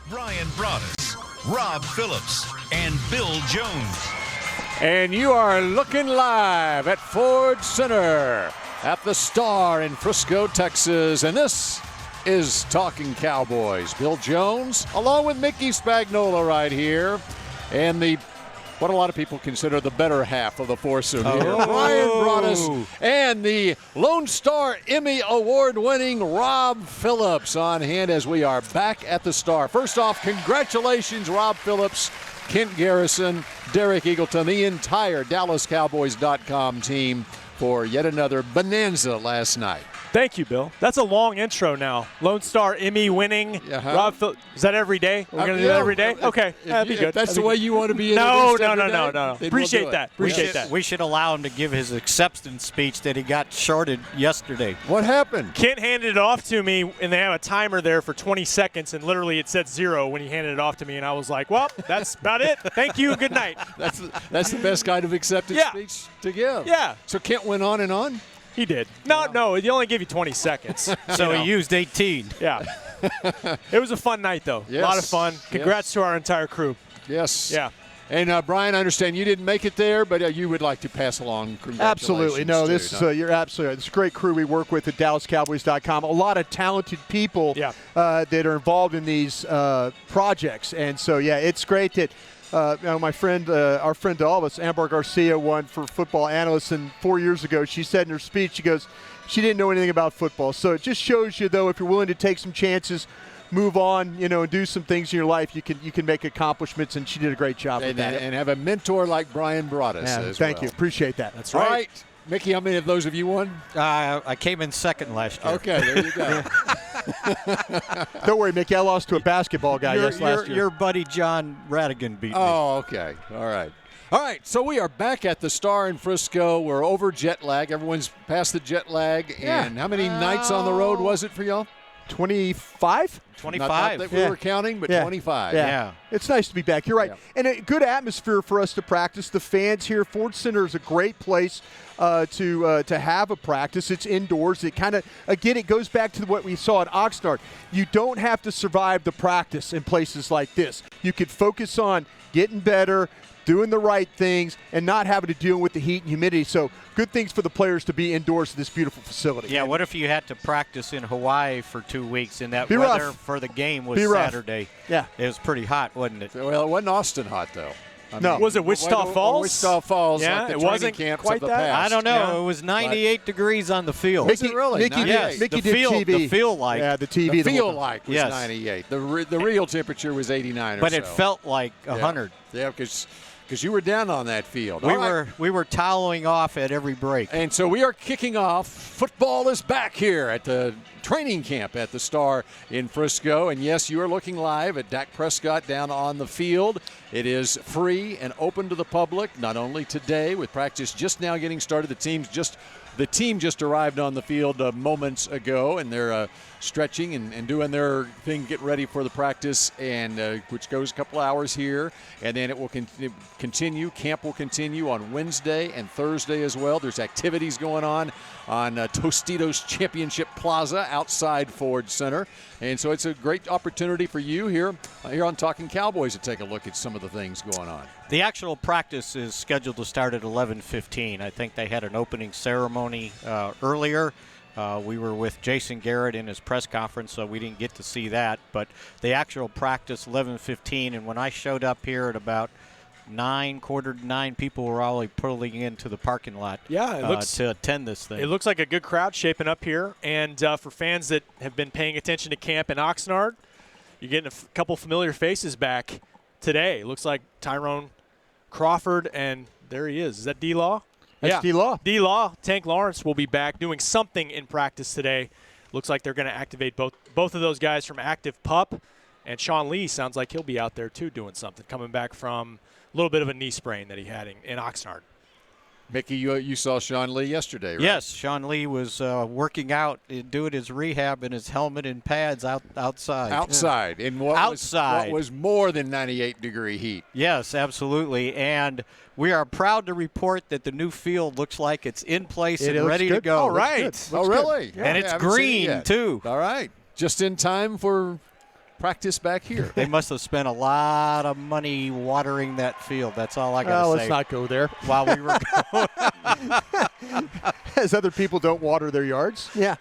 Brian Broaddus, Rob Phillips, and Bill Jones. And you are looking live at Ford Center at the Star in Frisco, Texas. And this is Talking Cowboys. Bill Jones, along with Mickey Spagnola right here. And what a lot of people consider the better half of the foursome here. Brian Broaddus and the Lone Star Emmy Award-winning Rob Phillips on hand as we are back at the Star. First off, congratulations, Rob Phillips, Kent Garrison, Derek Eagleton, the entire DallasCowboys.com team for yet another bonanza last night. Thank you, Bill. That's a long intro now. Lone Star Emmy winning. Rob Phillips. Is that every day? We're going to do that every day? Okay. That'd be good. If that's the way you want to be No. Appreciate Appreciate that. We should allow him to give his acceptance speech that he got shorted yesterday. What happened? Kent handed it off to me, and they have a timer there for 20 seconds, and literally it said 0 when he handed it off to me, and I was like, well, that's about it. Thank you. Good night. That's the best kind of acceptance speech to give. Yeah. So Kent went on and on? He did. No, he only gave you 20 seconds. So he used 18. Yeah. It was a fun night, though. Yes. A lot of fun. Congrats to our entire crew. Yes. Yeah. And Brian, I understand you didn't make it there, but you would like to pass along congratulations. Absolutely. No, this is you're absolutely right. It's a great crew we work with at DallasCowboys.com. A lot of talented people that are involved in these projects. And so, it's great that my friend, our friend to all of us, Amber Garcia, won for Football Analyst, and 4 years ago she said in her speech, she goes, she didn't know anything about football. So it just shows you, though, if you're willing to take some chances, move on, and do some things in your life, you can make accomplishments, and she did a great job with that. And have a mentor like Brian Broaddus. Thank you. Appreciate that. That's right. All right. Mickey, how many of those have you won? I came in second last year. Okay, there you go. Don't worry, Mickey. I lost to a basketball guy last year. Your buddy John Radigan beat me. Oh, okay. All right. So we are back at the Star in Frisco. We're over jet lag. Everyone's past the jet lag. And how many nights on the road was it for y'all? 25? 25. Not that we were counting, but 25. Yeah. It's nice to be back. You're right. Yeah. And a good atmosphere for us to practice. The fans here, Ford Center is a great place to have a practice. It's indoors. It kind of, again, it goes back to what we saw at Oxnard. You don't have to survive the practice in places like this. You could focus on getting better, doing the right things, and not having to deal with the heat and humidity. So good things for the players to be indoors in this beautiful facility. Yeah, what if you had to practice in Hawaii for 2 weeks and that weather rough. For the game was Saturday? Yeah. It was pretty hot, wasn't it? Well, it wasn't Austin hot, though. No. Was it Wichita Falls? Wichita Falls. Yeah, like the it wasn't camps quite of the that. past. I don't know. It was 98 degrees on the field. Was it really? Mickey did the TV. The feel like. Yeah, the TV. The feel like was Yes. 98. The real temperature was 89 But or so. it felt like 100. Yeah, because you were down on that field. We were toweling off at every break. And so we are kicking off. Football is back here at the training camp at the Star in Frisco. And yes, you are looking live at Dak Prescott down on the field. It is free and open to the public, not only today with practice just now getting started. The team just arrived on the field moments ago, and they're stretching and doing their thing, getting ready for the practice, and which goes a couple hours here. And then it will continue. Camp will continue on Wednesday and Thursday as well. There's activities going on Tostitos Championship Plaza outside Ford Center. And so it's a great opportunity for you here on Talking Cowboys to take a look at some of the things going on. The actual practice is scheduled to start at 11:15. I think they had an opening ceremony earlier. We were with Jason Garrett in his press conference, so we didn't get to see that. But the actual practice, 11:15, and when I showed up here at about 9:45, people were already pulling into the parking lot to attend this thing. It looks like a good crowd shaping up here. And for fans that have been paying attention to camp in Oxnard, you're getting a couple familiar faces back today. It looks like Tyrone Crawford, and there he is. Is that D-Law? That's D-Law. D-Law, Tank Lawrence will be back doing something in practice today. Looks like they're going to activate both of those guys from active PUP. And Sean Lee sounds like he'll be out there, too, doing something, coming back from a little bit of a knee sprain that he had in Oxnard. Mickey, you saw Sean Lee yesterday, right? Yes, Sean Lee was working out, doing his rehab in his helmet and pads outside. Outside, in what was more than 98-degree heat. Yes, absolutely. And we are proud to report that the new field looks like it's in place and ready to go. All right. Oh, really? Yeah, and it's green, too. All right. Just in time for practice back here. They must have spent a lot of money watering that field. That's all I got to say. Let's not go there. While we were going. As other people don't water their yards. Yeah.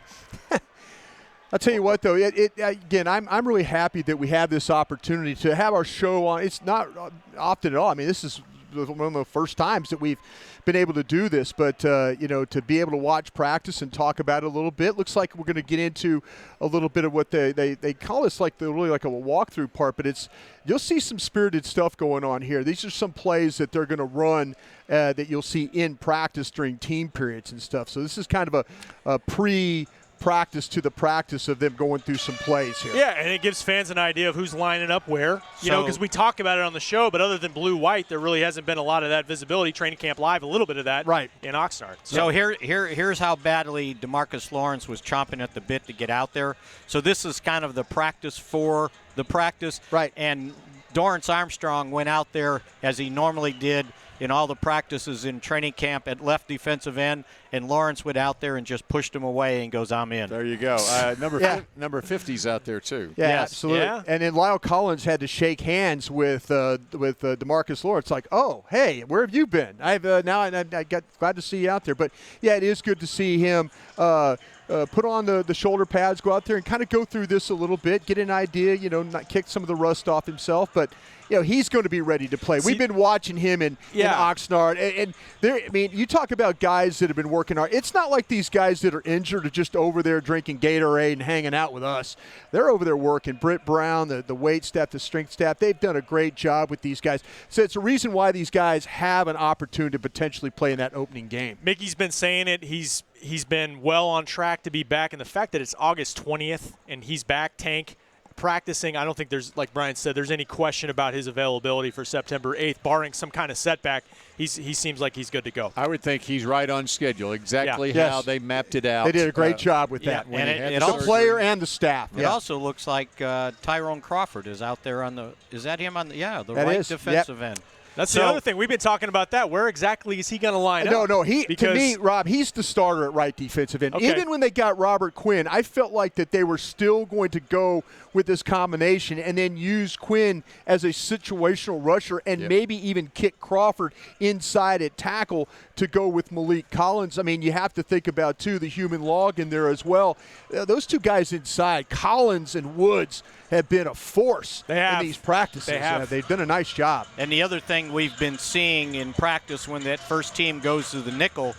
I'll tell you what, though. Again, I'm really happy that we have this opportunity to have our show on. It's not often at all. I mean, this is one of the first times that we've been able to do this, but to be able to watch practice and talk about it a little bit. Looks like we're going to get into a little bit of what they call this really like a walkthrough part, but you'll see some spirited stuff going on here. These are some plays that they're going to run that you'll see in practice during team periods and stuff. So this is kind of a pre-practice to the practice of them going through some plays here. Yeah, and it gives fans an idea of who's lining up where. Because we talk about it on the show, but other than blue-white, there really hasn't been a lot of that visibility. Training Camp Live, a little bit of that in Oxnard. So here's how badly DeMarcus Lawrence was chomping at the bit to get out there. So this is kind of the practice for the practice. Right. And Dorrance Armstrong went out there as he normally did in all the practices in training camp at left defensive end, and Lawrence went out there and just pushed him away and goes, I'm in. There you go. Number 50's out there, too. Yeah, yes. absolutely. Yeah. And then Lyle Collins had to shake hands with DeMarcus Lawrence. Like, oh, hey, where have you been? I got glad to see you out there. But, yeah, it is good to see him put on the shoulder pads, go out there and kind of go through this a little bit, get an idea, not kick some of the rust off himself. But, he's going to be ready to play. We've been watching him in Oxnard. And you talk about guys that have been working hard. It's not like these guys that are injured are just over there drinking Gatorade and hanging out with us. They're over there working. Britt Brown, the weight staff, the strength staff, they've done a great job with these guys. So it's a reason why these guys have an opportunity to potentially play in that opening game. Mickey's been saying it. He's been well on track to be back. And the fact that it's August 20th and he's back, Tank, practicing, I don't think there's, like Brian said, there's any question about his availability for September 8th, barring some kind of setback. He seems like he's good to go. I would think he's right on schedule, exactly how they mapped it out. They did a great job with that. And the player and the staff. It also looks like Tyrone Crawford is out there is that him on the right defensive end. That's the other thing. We've been talking about that. Where exactly is he going to line up? No. To me, Rob, he's the starter at right defensive end. Okay. Even when they got Robert Quinn, I felt like that they were still going to go with this combination and then use Quinn as a situational rusher and maybe even kick Crawford inside at tackle to go with Malik Collins. I mean, you have to think about, too, the human log in there as well. Those two guys inside, Collins and Woods, have been a force in these practices. They've done a nice job. And the other thing we've been seeing in practice when that first team goes to the nickel,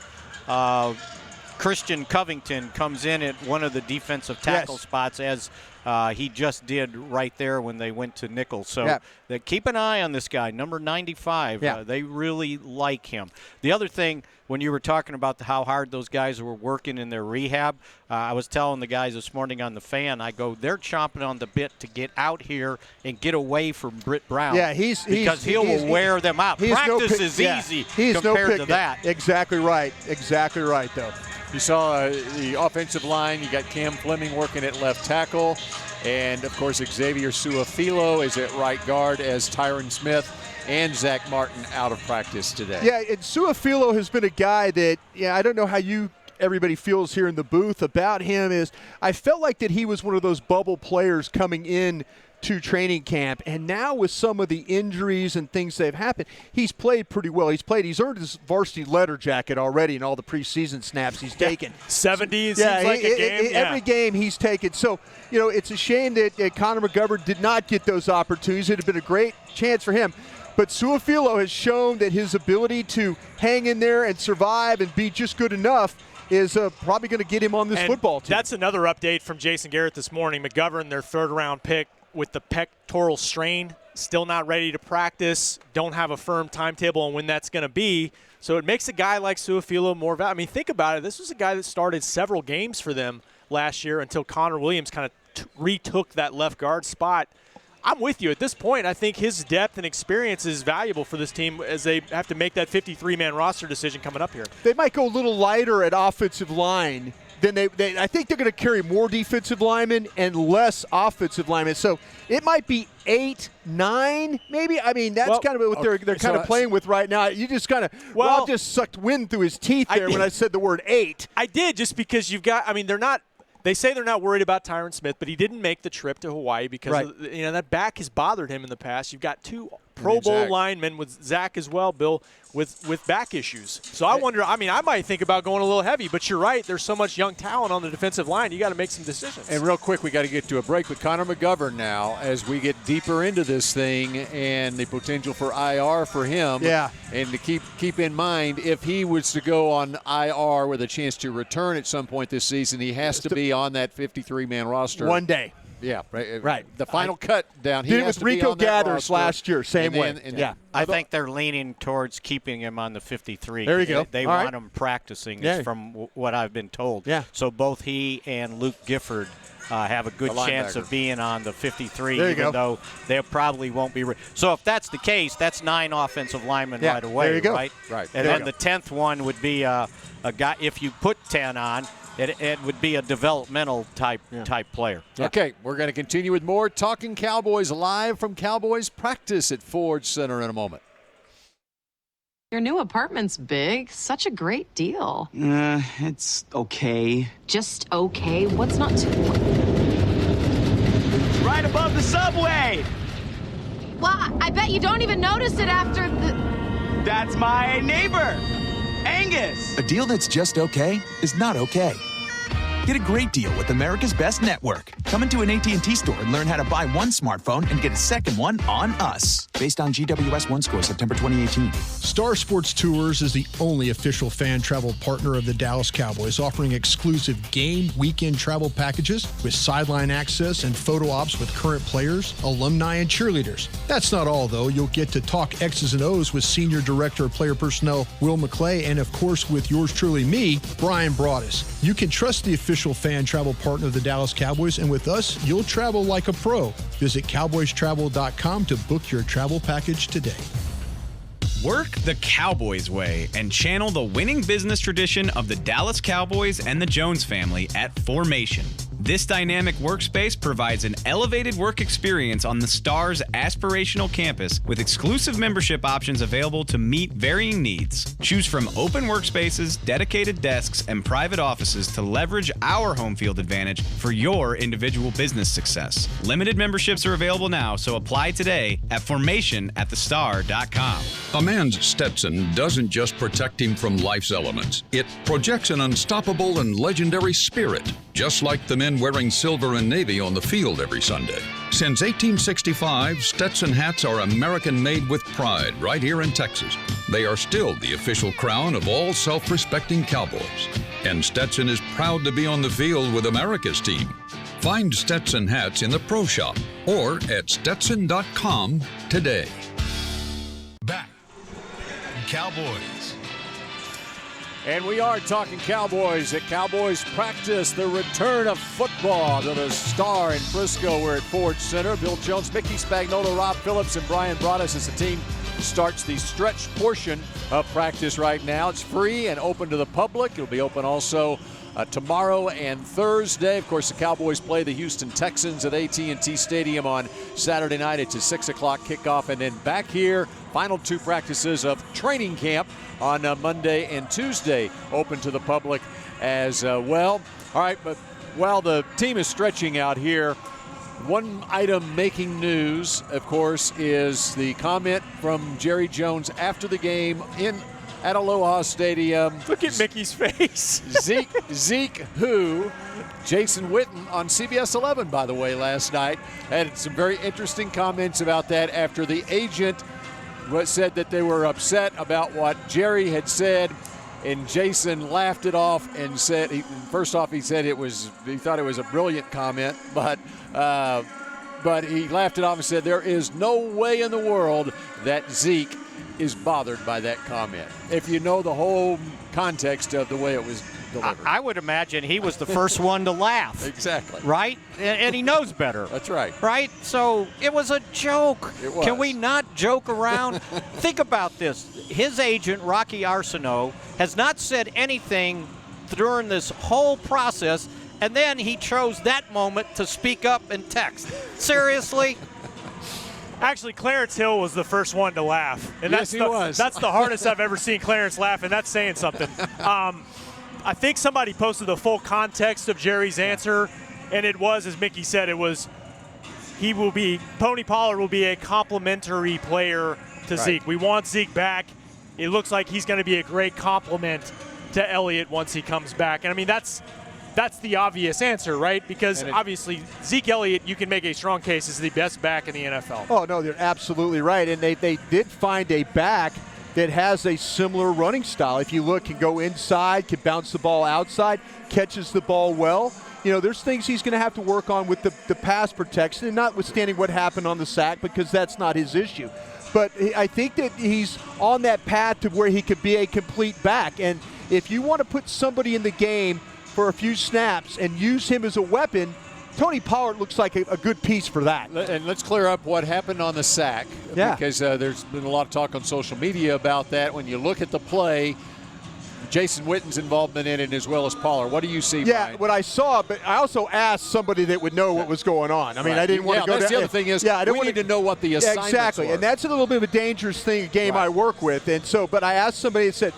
Christian Covington comes in at one of the defensive tackle spots as he just did right there when they went to nickel. So keep an eye on this guy, number 95. They really like him. The other thing, when you were talking about how hard those guys were working in their rehab, I was telling the guys this morning on the fan, I go, they're chomping on the bit to get out here and get away from Britt Brown. Yeah, because he will wear them out. Practice is easy compared to that. Exactly right. Exactly right, though. You saw the offensive line. You got Cam Fleming working at left tackle. And, of course, Xavier Su'a-Filo is at right guard as Tyron Smith and Zach Martin out of practice today. Yeah, and Su'a-Filo has been a guy that, I don't know how everybody feels here in the booth about him. I felt like that he was one of those bubble players coming in to training camp, and now with some of the injuries and things that have happened, he's played pretty well. He's earned his varsity letter jacket already in all the preseason snaps he's taken. 70 seems like a game. Every game he's taken. So, it's a shame that Connor McGovern did not get those opportunities. It would have been a great chance for him. But Su'a-Filo has shown that his ability to hang in there and survive and be just good enough is probably going to get him on this football team. That's another update from Jason Garrett this morning. McGovern, their third-round pick, with the pectoral strain, still not ready to practice, don't have a firm timetable on when that's going to be. So it makes a guy like Su'a-Filo more valuable. I mean, think about it. This was a guy that started several games for them last year until Connor Williams kind of retook that left guard spot. I'm with you. At this point, I think his depth and experience is valuable for this team as they have to make that 53-man roster decision coming up here. They might go a little lighter at offensive line. Then I think they're going to carry more defensive linemen and less offensive linemen. So it might be 8, 9, maybe. I mean, that's kind of what they're kind of playing with right now. You just kind of Rob just sucked wind through his teeth there when I said the word 8. I did, just because you've got. I mean, they're They say they're not worried about Tyron Smith, but he didn't make the trip to Hawaii because that back has bothered him in the past. You've got 2 Pro Bowl linemen with Zach as well, Bill, with back issues. So I wonder, I might think about going a little heavy, but you're right. There's so much young talent on the defensive line. You got to make some decisions. And real quick, we got to get to a break with Connor McGovern now as we get deeper into this thing and the potential for IR for him. Yeah. And to keep in mind, if he was to go on IR with a chance to return at some point this season, he has to be on that 53-man roster. One day. Yeah, right. The final cut down. Did it with Rico Gathers last year, same way. I think they're leaning towards keeping him on the 53. There you go. They want him practicing, from what I've been told. Yeah. So both he and Luke Gifford have a good chance of being on the 53, even though they probably won't be. So if that's the case, that's 9 offensive linemen right away, there you go. right? Right. And then the 10th one would be a guy. If you put 10 on, it would be a developmental type player. Okay, we're going to continue with more Talking Cowboys live from Cowboys practice at Ford Center in a moment. Your new apartment's big. Such a great deal. It's okay. Just okay? What's not to... Right above the subway! Well, I bet you don't even notice it after the... That's my neighbor, Angus. A deal that's just okay is not okay. Get a great deal with America's Best Network. Come into an AT&T store and learn how to buy one smartphone and get a second one on us. Based on GWS 1 score, September 2018. Star Sports Tours is the only official fan travel partner of the Dallas Cowboys, offering exclusive game weekend travel packages with sideline access and photo ops with current players, alumni, and cheerleaders. That's not all, though. You'll get to talk X's and O's with Senior Director of Player Personnel Will McClay, and of course with yours truly, me, Brian Broaddus. You can trust the official fan travel partner of the Dallas Cowboys, and with us, you'll travel like a pro. Visit cowboystravel.com to book your travel package today. Work the Cowboys way and channel the winning business tradition of the Dallas Cowboys and the Jones family at Formation. This dynamic workspace provides an elevated work experience on the Star's aspirational campus with exclusive membership options available to meet varying needs. Choose from open workspaces, dedicated desks, and private offices to leverage our home field advantage for your individual business success. Limited memberships are available now, so apply today at formationatthestar.com. A man's Stetson doesn't just protect him from life's elements. It projects an unstoppable and legendary spirit, just like the men wearing silver and navy on the field every Sunday. Since 1865, Stetson hats are American-made with pride right here in Texas. They are still the official crown of all self-respecting Cowboys. And Stetson is proud to be on the field with America's team. Find Stetson hats in the Pro Shop or at Stetson.com today. Back. Cowboys. And we are talking Cowboys at Cowboys practice, the return of football to the Star in Frisco. We're at Ford Center. Bill Jones, Mickey Spagnola, Rob Phillips, and Brian Broaddus as the team starts the stretch portion of practice right now. It's free and open to the public. It'll be open also tomorrow and Thursday. Of course, the Cowboys play the Houston Texans at AT&T Stadium on Saturday night. It's a 6 o'clock kickoff. And then back here, final 2 practices of training camp on Monday and Tuesday, open to the public as well. All right, but while the team is stretching out here, one item making news, of course, is the comment from Jerry Jones after the game at Aloha Stadium. Look at Mickey's face. Zeke, who Jason Witten on CBS 11, by the way, last night, had some very interesting comments about that after the agent said that they were upset about what Jerry had said, and Jason laughed it off and said, first off, he said he thought it was a brilliant comment, but he laughed it off and said there is no way in the world that Zeke is bothered by that comment, if you know the whole context of the way it was delivered. I would imagine he was the first one to laugh. Exactly. Right? And he knows better. That's right. Right? So it was a joke. It was. Can we not joke around? Think about this. His agent, Rocky Arsenault, has not said anything during this whole process, and then he chose that moment to speak up and text. Seriously? Actually, Clarence Hill was the first one to laugh. And yes, he was. That's the hardest I've ever seen Clarence laugh, and that's saying something. I think somebody posted the full context of Jerry's answer, and it was, as Mickey said, it was Tony Pollard will be a complementary player to Zeke. We want Zeke back. It looks like he's going to be a great complement to Elliott once he comes back. And I mean, that's the obvious answer, right? Because obviously Zeke Elliott, you can make a strong case, is the best back in the NFL. Oh, no, they're absolutely right. And they did find a back that has a similar running style. If you look, can go inside, can bounce the ball outside, catches the ball well. You know, there's things he's going to have to work on with the pass protection, and notwithstanding what happened on the sack, because that's not his issue. But I think that he's on that path to where he could be a complete back. And if you want to put somebody in the game for a few snaps and use him as a weapon, Tony Pollard looks like a good piece for that. And let's clear up what happened on the sack, because there's been a lot of talk on social media about that. When you look at the play, Jason Witten's involvement in it as well as Pollard. What do you see, Brian? What I saw, but I also asked somebody that would know what was going on. I mean, I didn't want to go that's down. the other thing is we need to know what the assignments exactly, were. and that's a little bit of a dangerous thing, a game I work with. And so, but I asked somebody that said,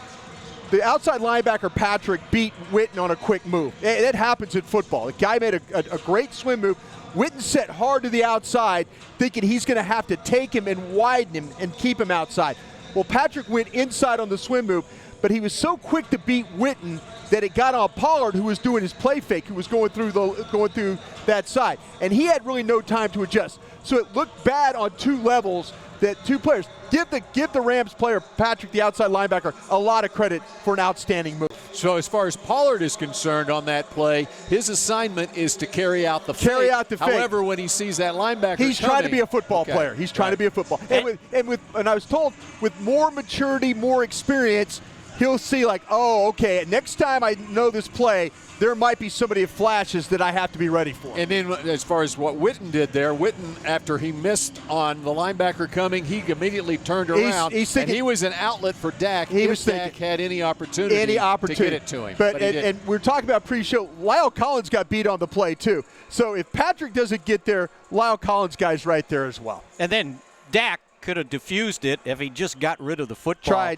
the outside linebacker, Patrick, beat Witten on a quick move. That happens in football. The guy made a great swim move. Witten set hard to the outside, thinking he's going to have to take him and widen him and keep him outside. Well, Patrick went inside on the swim move, but he was so quick to beat Witten that it got on Pollard, who was doing his play fake, who was going through that side. And he had really no time to adjust. So it looked bad on two levels, that two players. Give the Rams player, Patrick, the outside linebacker, a lot of credit for an outstanding move. So as far as Pollard is concerned on that play, his assignment is to carry out the fake. However, when he sees that linebacker he's trying to be a football player. He's trying to be a football. And I was told with more maturity, more experience, he'll see like, oh, okay, next time I know this play, there might be somebody that flashes that I have to be ready for. And then as far as what Witten did there, Witten, after he missed on the linebacker coming, he immediately turned around, and he was an outlet for Dak if Dak had any opportunity to get it to him. But and we're talking about pre-show, Lyle Collins got beat on the play too. So if Patrick doesn't get there, Lyle Collins guy's right there as well. And then Dak could have diffused it if he just got rid of the football.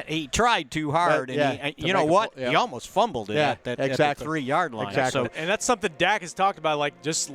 He tried too hard, and you know what? He almost fumbled it at the 3-yard line. Exactly. So, and that's something Dak has talked about, like just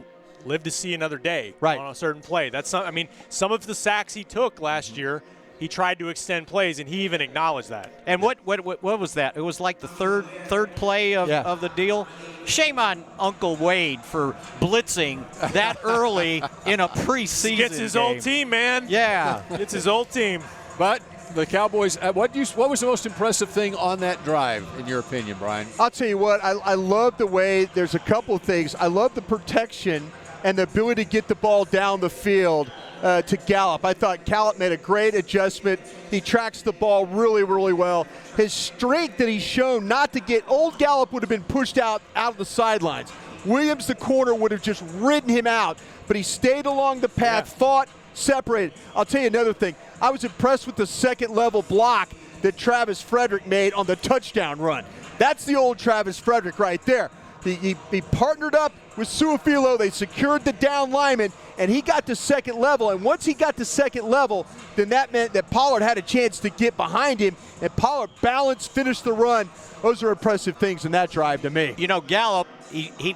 live to see another day on a certain play. That's not, I mean, some of the sacks he took last year, he tried to extend plays, and he even acknowledged that. And what was that? It was like the third play of the deal. Shame on Uncle Wade for blitzing that early in a preseason Gets his game. old team, man. Yeah. It's his old team. But the Cowboys, what was the most impressive thing on that drive, in your opinion, Brian? I'll tell you what, I love the way, there's a couple of things. I love the protection and the ability to get the ball down the field to Gallup. I thought Gallup made a great adjustment. He tracks the ball really, really well. His strength that he's shown not to get, old Gallup would have been pushed out of the sidelines. Williams, the corner, would have just ridden him out, but he stayed along the path, fought, separated. I'll tell you another thing. I was impressed with the second-level block that Travis Frederick made on the touchdown run. That's the old Travis Frederick right there. He partnered up with Suafilo. They secured the down lineman, and he got to second level. And once he got to second level, then that meant that Pollard had a chance to get behind him, and Pollard balanced, finished the run. Those are impressive things in that drive to me. You know, Gallup, he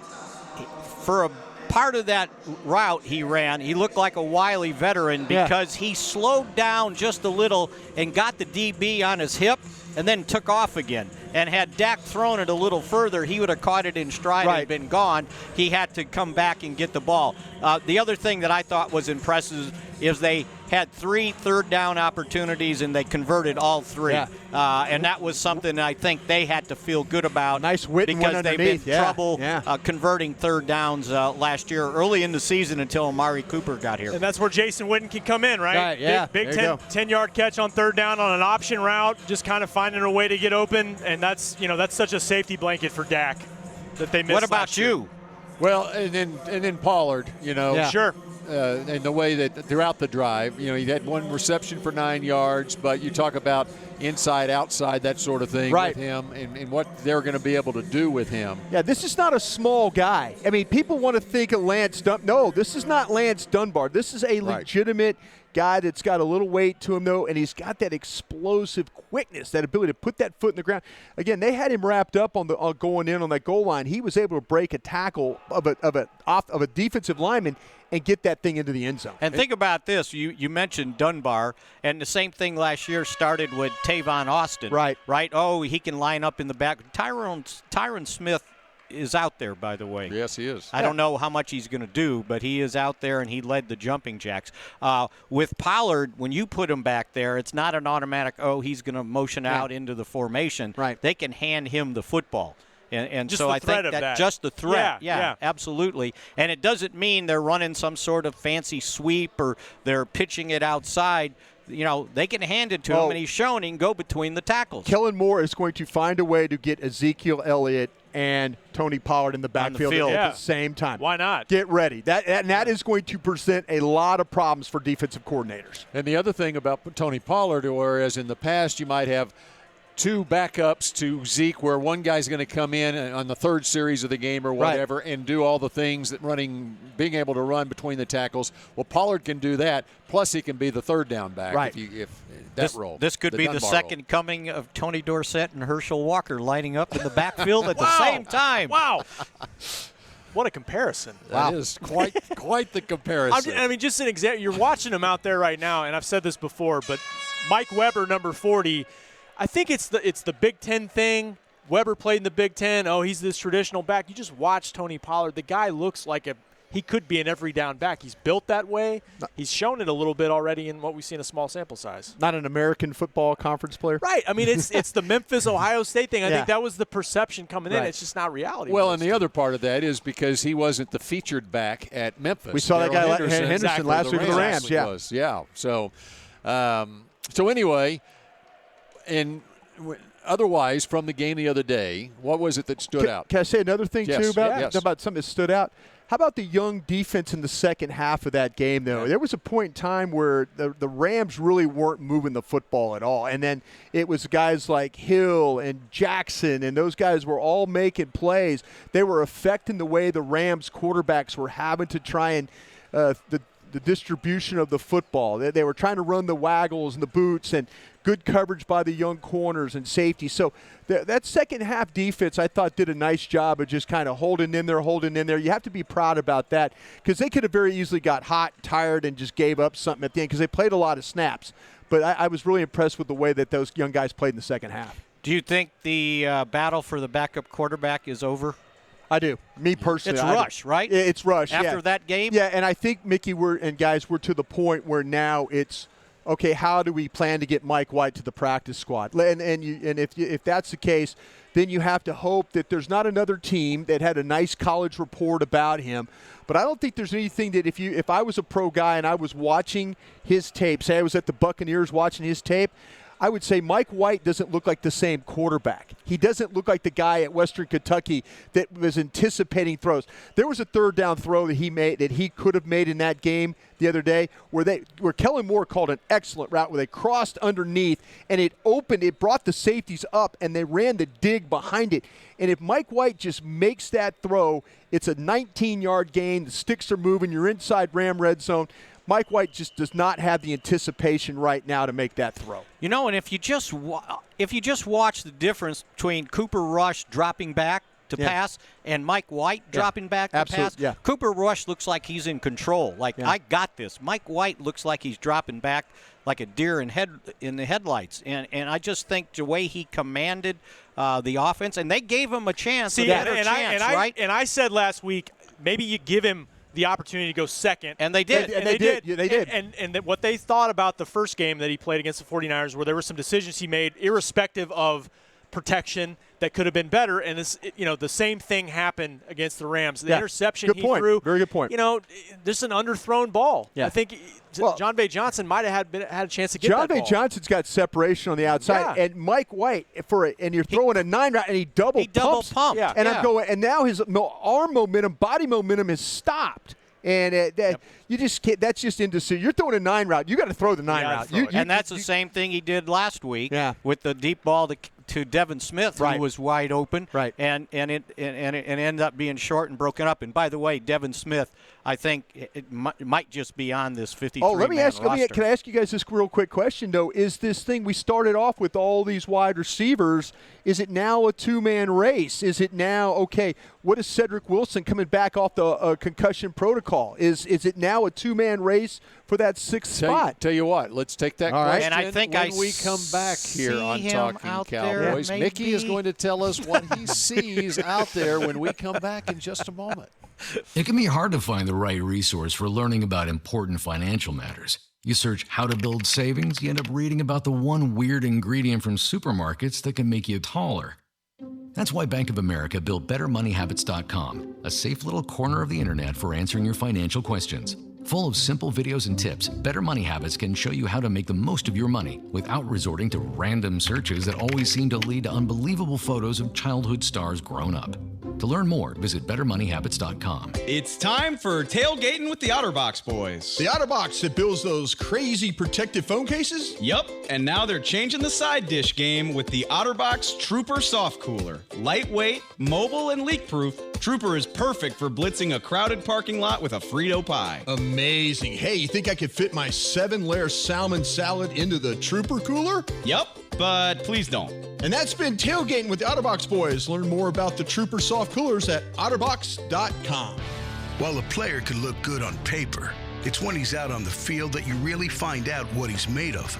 for a part of that route he ran, he looked like a wily veteran because he slowed down just a little and got the DB on his hip and then took off again. And had Dak thrown it a little further, he would have caught it in stride and been gone. He had to come back and get the ball. The other thing that I thought was impressive is they had 3 third-down opportunities, and they converted all 3. And that was something I think they had to feel good about. Nice Witten because they've been trouble converting third downs last year, early in the season until Amari Cooper got here. And that's where Jason Witten can come in, right? Big 10-yard catch on third down on an option route, just kind of finding a way to get open, and that's such a safety blanket for Dak that they missed. What about you? Well, and then Pollard, Sure. And the way that throughout the drive, he had one reception for 9 yards, but you talk about inside, outside, that sort of thing with him and what they're going to be able to do with him. Yeah, this is not a small guy. I mean, people want to think of Lance Dunbar. No, this is not Lance Dunbar. This is a legitimate guy that's got a little weight to him, though, and he's got that explosive quickness, that ability to put that foot in the ground. Again, they had him wrapped up on going in on that goal line. He was able to break a tackle of a defensive lineman and get that thing into the end zone. And think about this. You mentioned Dunbar, and the same thing last year started with Tavon Austin. Right. Oh, he can line up in the back. Tyron Smith is out there, by the way. Yes, he is. I don't know how much he's going to do, but he is out there, and he led the jumping jacks. With Pollard, when you put him back there, it's not an automatic, he's going to motion out into the formation. Right. They can hand him the football. And just so the I threat think of that. just the threat. Yeah, Absolutely. And it doesn't mean they're running some sort of fancy sweep or they're pitching it outside. They can hand it to him, and he's shown he can go between the tackles. Kellen Moore is going to find a way to get Ezekiel Elliott and Tony Pollard in the backfield at the same time. Why not? Get ready. That is going to present a lot of problems for defensive coordinators. And the other thing about Tony Pollard, whereas in the past you might have two backups to Zeke where one guy's going to come in on the third series of the game or whatever and do all the things that being able to run between the tackles. Well, Pollard can do that, plus he can be the third down back if that role. This could be the second coming of Tony Dorsett and Herschel Walker lining up in the backfield at the same time. Wow. What a comparison. That is quite the comparison. I mean, just an example. You're watching him out there right now, and I've said this before, but Mike Weber, number 40, I think it's the Big Ten thing. Weber played in the Big Ten. Oh, he's this traditional back. You just watch Tony Pollard. The guy looks like he could be an every down back. He's built that way. He's shown it a little bit already in what we see in a small sample size. Not an American Football Conference player. Right. I mean, it's the Memphis-Ohio State thing. I think that was the perception coming in. It's just not reality. Well, and the other part of that is because he wasn't the featured back at Memphis. We saw that guy Henderson last week for the Rams. Yeah. So anyway, and otherwise, from the game the other day, what was it that stood out? Can I say another thing, too, about something that stood out? How about the young defense in the second half of that game, though? There was a point in time where the Rams really weren't moving the football at all. And then it was guys like Hill and Jackson, and those guys were all making plays. They were affecting the way the Rams quarterbacks were having to try and the distribution of the football. They were trying to run the waggles and the boots and good coverage by the young corners and safety. So that second half defense, I thought, did a nice job of just kind of holding in there. You have to be proud about that because they could have very easily got hot, tired, and just gave up something at the end because they played a lot of snaps. But I was really impressed with the way that those young guys played in the second half. Do you think the battle for the backup quarterback is over? I do. Me personally. It's Rush, right? It's Rush, After that game? Yeah, and I think, Mickey, we're to the point where now it's, okay, how do we plan to get Mike White to the practice squad? And if that's the case, then you have to hope that there's not another team that had a nice college report about him. But I don't think there's anything that if I was a pro guy and I was watching his tape, say I was at the Buccaneers watching his tape, I would say Mike White doesn't look like the same quarterback. He doesn't look like the guy at Western Kentucky that was anticipating throws. There was a third down throw that he made that he could have made in that game the other day where Kellen Moore called an excellent route where they crossed underneath and it brought the safeties up and they ran the dig behind it. And if Mike White just makes that throw, it's a 19-yard gain. The sticks are moving. You're inside Ram red zone. Mike White just does not have the anticipation right now to make that throw. And if you just watch the difference between Cooper Rush dropping back to pass and Mike White dropping back to pass, Cooper Rush looks like he's in control. I got this. Mike White looks like he's dropping back like a deer in the headlights. And I just think the way he commanded the offense, and they gave him a chance, right? And I said last week, maybe you give him the opportunity to go second. And they did. They did. And what they thought about the first game that he played against the 49ers, where there were some decisions he made irrespective of protection that could have been better. And the same thing happened against the Rams. The interception he threw. Very good point. This is an underthrown ball. Yeah. I think John Bay Johnson might have had a chance to get that ball. John Bay Johnson's got separation on the outside, and Mike White and you're throwing a 9 route, and he double pumps. And I'm going, and now his arm momentum, body momentum has stopped. And you just can't. That's just indecision. You're throwing a 9 route. You got to throw the 9 route. And that's the same thing he did last week with the deep ball to to Devin Smith, who was wide open, and it ended up being short and broken up. And by the way, Devin Smith, I think it might just be on this 53-man roster. Can I ask you guys this real quick question, though? Is this thing, we started off with all these wide receivers, is it now a two-man race? Is it now, okay, what is Cedric Wilson coming back off the concussion protocol? Is it now a two-man race for that sixth spot? Tell you what, let's take that question and I think when we come back here on Talking Cowboys. Mickey is going to tell us what he sees out there when we come back in just a moment. It can be hard to find the right resource for learning about important financial matters. You search how to build savings, you end up reading about the one weird ingredient from supermarkets that can make you taller. That's why Bank of America built BetterMoneyHabits.com, a safe little corner of the internet for answering your financial questions. Full of simple videos and tips, Better Money Habits can show you how to make the most of your money without resorting to random searches that always seem to lead to unbelievable photos of childhood stars grown up. To learn more, visit BetterMoneyHabits.com. It's time for Tailgating with the OtterBox boys. The OtterBox that builds those crazy protective phone cases? Yup, and now they're changing the side dish game with the OtterBox Trooper Soft Cooler. Lightweight, mobile, and leak-proof, Trooper is perfect for blitzing a crowded parking lot with a Frito pie. Amazing. Hey, you think I could fit my 7-layer salmon salad into the Trooper cooler? Yup, but please don't. And that's been Tailgating with the OtterBox boys. Learn more about the Trooper Soft Coolers at OtterBox.com. While a player can look good on paper, it's when he's out on the field that you really find out what he's made of.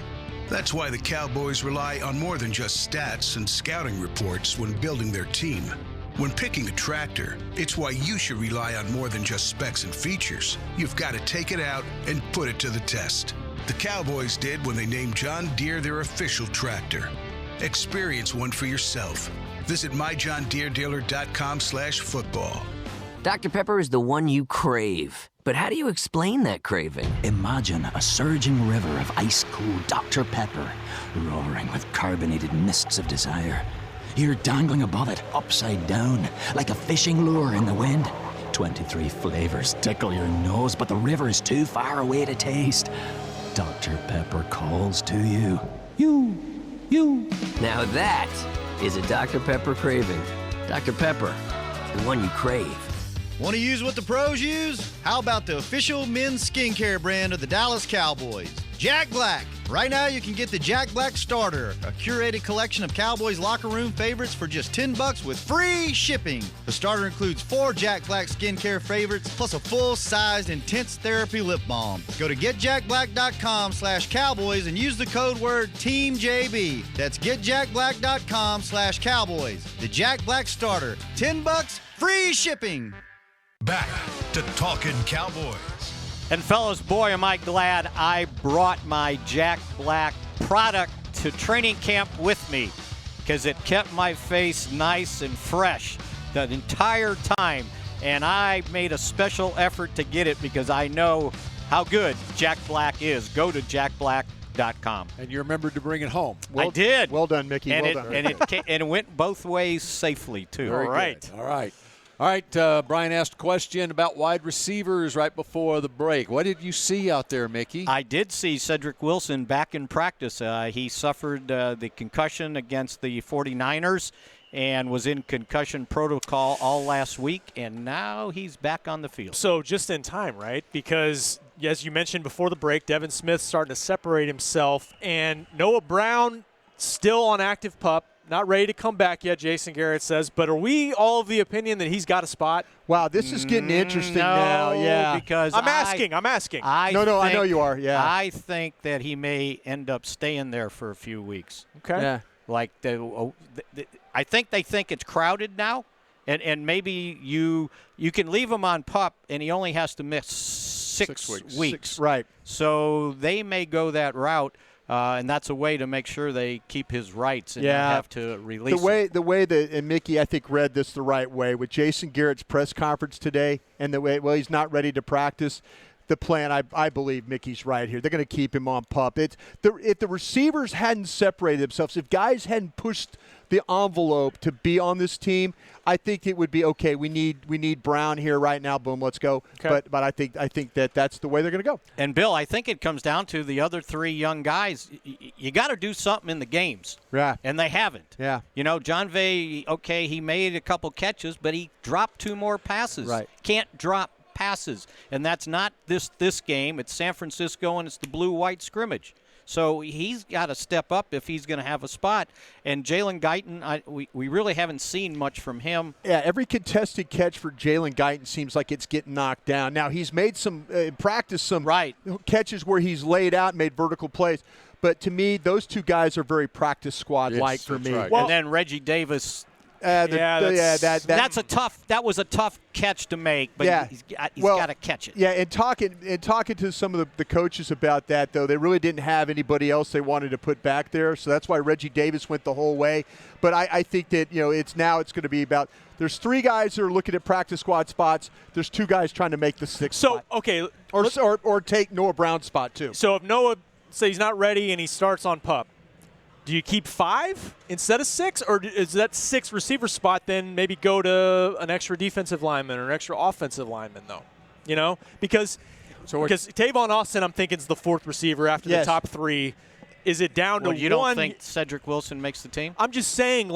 That's why the Cowboys rely on more than just stats and scouting reports when building their team. When picking a tractor, it's why you should rely on more than just specs and features. You've got to take it out and put it to the test. The Cowboys did when they named John Deere their official tractor. Experience one for yourself. Visit myjohndeeredealer.com/football. Dr. Pepper is the one you crave. But how do you explain that craving? Imagine a surging river of ice-cold Dr. Pepper, roaring with carbonated mists of desire. You're dangling above it, upside down, like a fishing lure in the wind. 23 flavors tickle your nose, but the river is too far away to taste. Dr. Pepper calls to you. You. Now that is a Dr. Pepper craving. Dr. Pepper, the one you crave. Want to use what the pros use? How about the official men's skincare brand of the Dallas Cowboys, Jack Black? Right now you can get the Jack Black Starter, a curated collection of Cowboys locker room favorites for just $10 with free shipping. The starter includes 4 Jack Black skincare favorites plus a full-sized intense therapy lip balm. Go to getjackblack.com/Cowboys and use the code word TEAMJB. That's getjackblack.com/Cowboys. The Jack Black Starter, $10, free shipping. Back to Talkin' Cowboys. And fellas, boy, am I glad I brought my Jack Black product to training camp with me, because it kept my face nice and fresh the entire time. And I made a special effort to get it because I know how good Jack Black is. Go to jackblack.com. And you remembered to bring it home. I did. Well done, Mickey. And well done. And it went both ways safely, too. Very good. All right, Brian asked a question about wide receivers right before the break. What did you see out there, Mickey? I did see Cedric Wilson back in practice. He suffered the concussion against the 49ers and was in concussion protocol all last week, and now he's back on the field. So just in time, right? Because, as you mentioned before the break, Devin Smith starting to separate himself, and Noah Brown still on active PUP. Not ready to come back yet, Jason Garrett says. But are we all of the opinion that he's got a spot? Wow, this is getting interesting now. Yeah, because I'm asking. I know you are. Yeah, I think that he may end up staying there for a few weeks. Okay. Yeah. Like I think they think it's crowded now, and maybe you can leave him on PUP, and he only has to miss six weeks. Right. So they may go that route. And that's a way to make sure they keep his rights and not have to release him. The way that, and Mickey, I think, read this the right way with Jason Garrett's press conference today, and the way, he's not ready to practice. the plan. I believe Mickey's right here. They're going to keep him on PUP. If the receivers hadn't separated themselves, if guys hadn't pushed the envelope to be on this team, I think it would be okay. We need Brown here right now. Boom, let's go. Okay. But I think that's the way they're going to go. And Bill, I think it comes down to the other 3 young guys. You got to do something in the games. Yeah. And they haven't. Yeah. John Vay, okay, he made a couple catches, but he dropped 2 more passes. Right. Can't drop passes. And that's not this game. It's San Francisco, and it's the blue-white scrimmage. So he's got to step up if he's going to have a spot. And Jalen Guyton, we really haven't seen much from him. Yeah, every contested catch for Jalen Guyton seems like it's getting knocked down. Now, he's made some in practice some catches where he's laid out and made vertical plays. But to me, those 2 guys are very practice squad-like for me. Right. Well, and then Reggie Davis. That was a tough catch to make, but he's got to catch it. Yeah, and talking to some of the coaches about that, though, they really didn't have anybody else they wanted to put back there, so that's why Reggie Davis went the whole way. But I think that it's going to be about there's 3 guys that are looking at practice squad spots. There's 2 guys trying to make the 6th spot. Okay, or take Noah Brown's spot too. So if Noah say he's not ready and he starts on PUP, do you keep 5 instead of 6, or is that 6 receiver spot then maybe go to an extra defensive lineman or an extra offensive lineman, though? Because Tavon Austin, I'm thinking, is the 4th receiver after the top 3. Is it down to 1? You don't think Cedric Wilson makes the team? I'm just saying,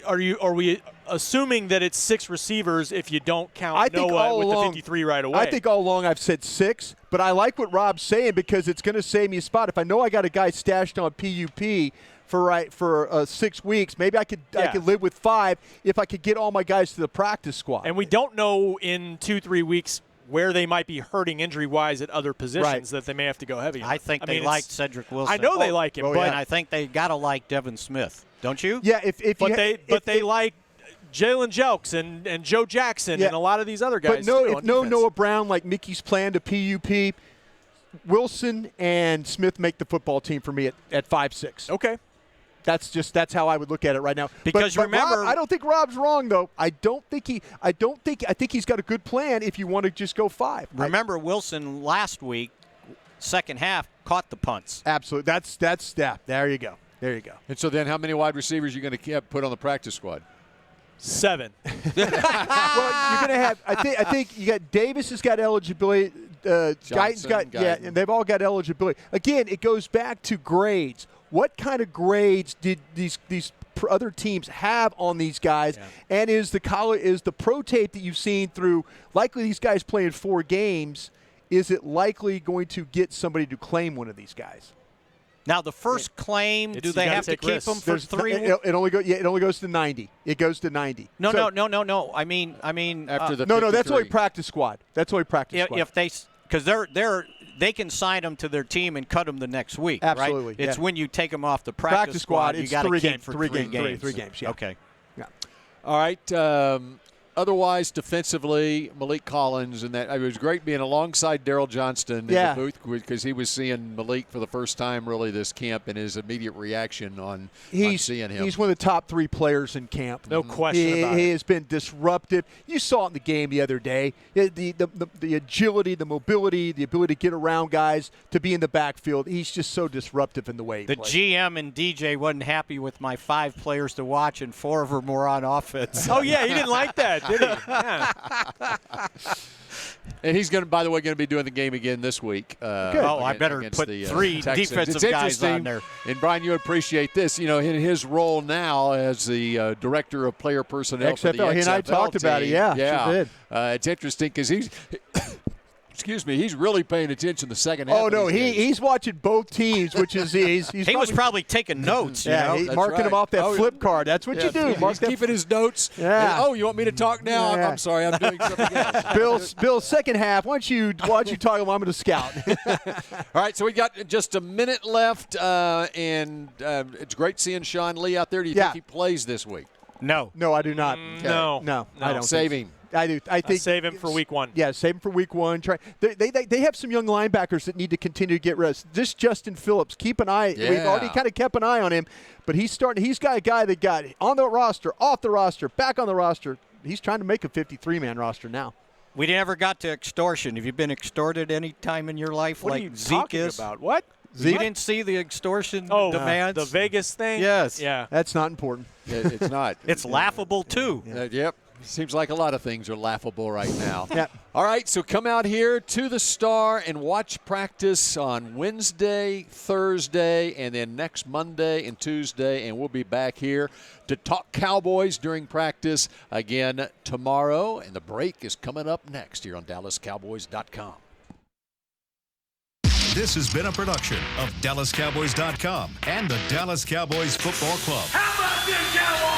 are we assuming that it's 6 receivers if you don't count Noah with the 53 right away? I think all along I've said 6, but I like what Rob's saying because it's going to save me a spot. If I know I got a guy stashed on PUP for 6 weeks, maybe I could live with 5 if I could get all my guys to the practice squad. And we don't know in 2-3 weeks where they might be hurting injury-wise at other positions that they may have to go heavy on. I think they like Cedric Wilson. I know they like him, but I think they got to like Devin Smith. Don't you? Yeah, but they like Jalen Jelks and Joe Jackson and a lot of these other guys. But if Noah Brown, like Mickey's plan to PUP, Wilson and Smith make the football team for me at 5-6. Okay. That's how I would look at it right now. Because but remember, Rob, I don't think Rob's wrong though. I think he's got a good plan if you want to just go 5. Remember Wilson last week, second half, caught the punts. Absolutely. That's there you go. There you go. And so then how many wide receivers are you going to put on the practice squad? 7. Well, you're going to have I think you got Davis has got eligibility, Guyton's got and they've all got eligibility. Again, it goes back to grades. What kind of grades did these other teams have on these guys? Yeah. And is the pro tape that you've seen through likely these guys playing 4 games, is it likely going to get somebody to claim one of these guys? Now, the first claim, do they have to keep them for 3 weeks? It only goes to 90. It goes to 90. No. I mean after the 53. That's only practice squad. That's only practice squad. If because they can sign them to their team and cut them the next week. Absolutely. Right? It's when you take them off the practice squad. You got to keep for 3 games. 3 games. Yeah. Okay. Yeah. All right. Otherwise, defensively, Malik Collins, and that it was great being alongside Daryl Johnston in the booth because he was seeing Malik for the first time really this camp, and his immediate reaction on seeing him. He's one of the top 3 players in camp. No question about it. He has been disruptive. You saw it in the game the other day. The agility, the mobility, the ability to get around guys, to be in the backfield. He's just so disruptive in the way he plays. The GM and DJ wasn't happy with my 5 players to watch, and 4 of them were on offense. Oh, yeah, he didn't like that. Did he? Yeah. And he's going to be doing the game again this week. I better put 3 defensive guys on there. And Brian, you appreciate this. In his role now as the director of player personnel for the XFL. He and I talked about it. Yeah. Sure did. It's interesting because he's. Excuse me, he's really paying attention the second half. Oh, no, he's watching both teams, which is he was probably taking notes. Marking them off that flip card. That's what you do. He's keeping his notes. Yeah. And, you want me to talk now? I'm sorry, I'm doing something else. Bill, second half, why don't you talk about I'm going to scout. All right, so we got just a minute left, and it's great seeing Sean Lee out there. Do you think he plays this week? No. No, I do not. No. I don't. Save him. I do. I think save him for week 1. Yeah, save him for week 1. They have some young linebackers that need to continue to get rest. This Justin Phillips, keep an eye. Yeah. We've already kind of kept an eye on him, but he's starting. He's got a guy that got on the roster, off the roster, back on the roster. He's trying to make a 53-man roster now. We never got to extortion. Have you been extorted any time in your life What like are you Zeke talking is? about? What? You didn't see the extortion demands? The Vegas thing? Yes. Yeah. That's not important. It's not. It's laughable, too. Yep. Seems like a lot of things are laughable right now. Yep. All right, so come out here to the Star and watch practice on Wednesday, Thursday, and then next Monday and Tuesday, and we'll be back here to talk Cowboys during practice again tomorrow, and the break is coming up next here on DallasCowboys.com. This has been a production of DallasCowboys.com and the Dallas Cowboys Football Club. How about this, Cowboys?